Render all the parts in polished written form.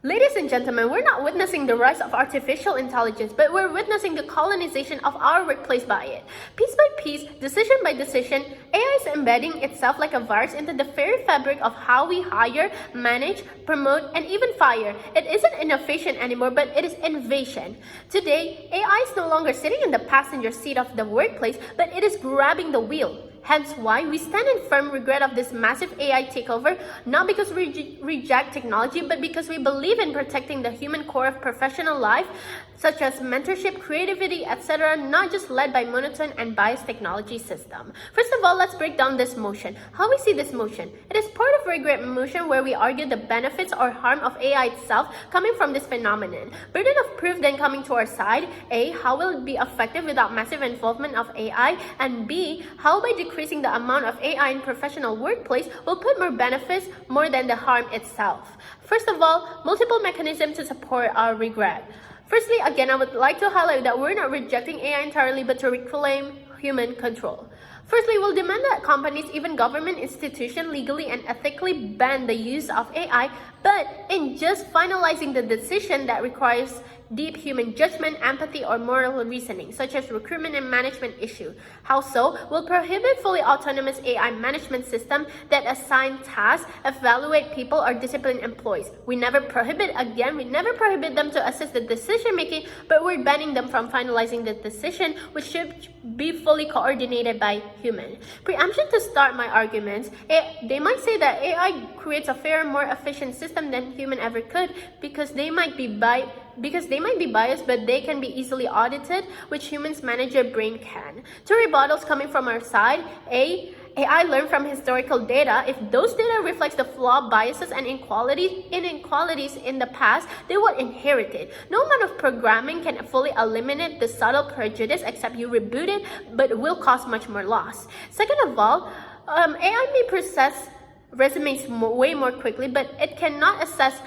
Ladies and gentlemen, we're not witnessing the rise of artificial intelligence, but we're witnessing the colonization of our workplace by it. Piece by piece, decision by decision, AI is embedding itself like a virus into the very fabric of how we hire, manage, promote, and even fire. It isn't innovation anymore, but it is invasion. Today, AI is no longer sitting in the passenger seat of the workplace, but it is grabbing the wheel. Hence why we stand in firm regret of this massive AI takeover, not because we reject technology, but because we believe in protecting the human core of professional life, such as mentorship, creativity, etc., not just led by monotone and biased technology system. First of all, let's break down this motion. How we see this motion? It is part of regret motion where we argue the benefits or harm of AI itself coming from this phenomenon. Burden of proof then coming to our side. A, how will it be effective without massive involvement of AI? And B, how by decreasing the amount of AI in professional workplace will put more benefits more than the harm itself. First of all, multiple mechanisms to support our regret. Firstly, again, I would like to highlight that we're not rejecting AI entirely, but to reclaim human control. Firstly, we'll demand that companies, even government institutions, legally and ethically ban the use of AI, but in just finalizing the decision that requires deep human judgment, empathy, or moral reasoning, such as recruitment and management issue. How so? Will prohibit fully autonomous AI management system that assign tasks, evaluate people, or discipline employees. We never prohibit them to assist the decision making, but we're banning them from finalizing the decision, which should be fully coordinated by human. Preemption to start my arguments. They might say that AI creates a fairer, more efficient system than human ever could because they might be biased, but they can be easily audited, which humans manage your brain can. Two rebuttals coming from our side. AI learned from historical data. If those data reflects the flaw, biases, and inequalities in the past, they would inherit it. No amount of programming can fully eliminate the subtle prejudice except you reboot it, but it will cause much more loss. Second of all, AI may process resumes way more quickly, but it cannot assess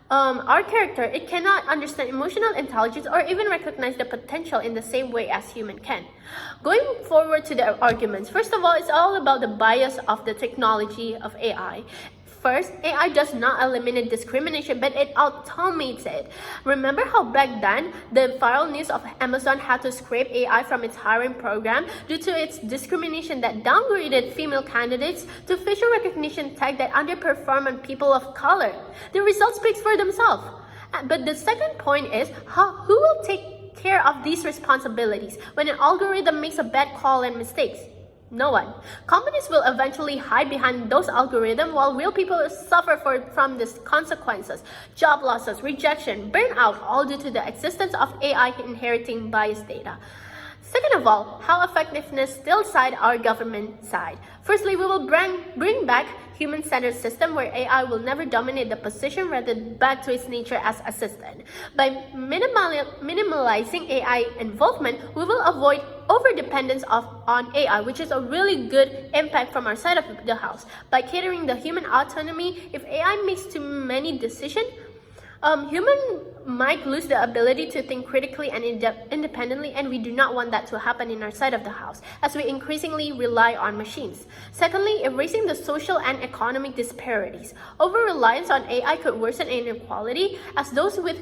our character. It cannot understand emotional intelligence or even recognize the potential in the same way as human can. Going forward to the arguments, first of all, it's all about the bias of the technology of AI. First, AI does not eliminate discrimination, but it automates it. Remember how back then, the viral news of Amazon had to scrape AI from its hiring program due to its discrimination that downgraded female candidates to facial recognition tag that underperform on people of color. The results speak for themselves. But the second point is, who will take care of these responsibilities when an algorithm makes a bad call and mistakes? No one. Companies will eventually hide behind those algorithms while real people suffer from these consequences. Job losses, rejection, burnout, all due to the existence of AI inheriting biased data. Second of all, how effectiveness still side our government side. Firstly, we will bring back human-centered system where AI will never dominate the position, rather back to its nature as assistant. By minimalizing AI involvement, we will avoid overdependence on AI, which is a really good impact from our side of the house. By catering the human autonomy, if AI makes too many decisions, human might lose the ability to think critically and independently, and we do not want that to happen in our side of the house, as we increasingly rely on machines. Secondly, erasing the social and economic disparities. Over-reliance on AI could worsen inequality, as those with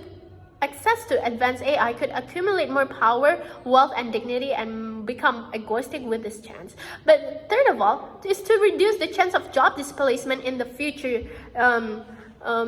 access to advanced AI could accumulate more power, wealth, and dignity and become egoistic with this chance. But third of all, is to reduce the chance of job displacement in the future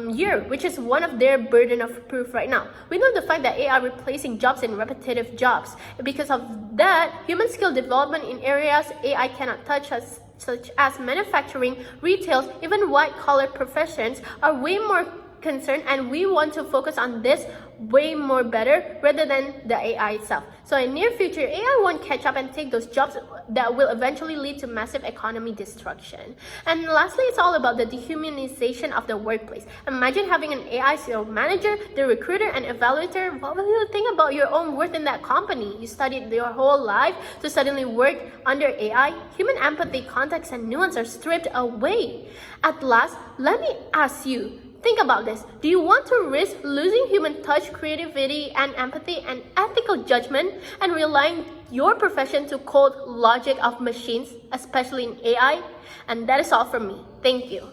year, which is one of their burden of proof right now. We know the fact that AI replacing jobs in repetitive jobs. Because of that, human skill development in areas AI cannot touch, such as manufacturing, retail, even white-collar professions are way more concerned, and we want to focus on this way more better rather than the AI itself. So in near future, AI won't catch up and take those jobs that will eventually lead to massive economy destruction. And lastly, it's all about the dehumanization of the workplace. Imagine having an AI sales manager, the recruiter, and evaluator. What will you think about your own worth in that company? You studied your whole life to suddenly work under AI. Human empathy, context, and nuance are stripped away. At last, let me ask you, think about this. Do you want to risk losing human touch, creativity, and empathy, and ethical judgment, and relying your profession to cold logic of machines, especially in AI? And that is all from me. Thank you.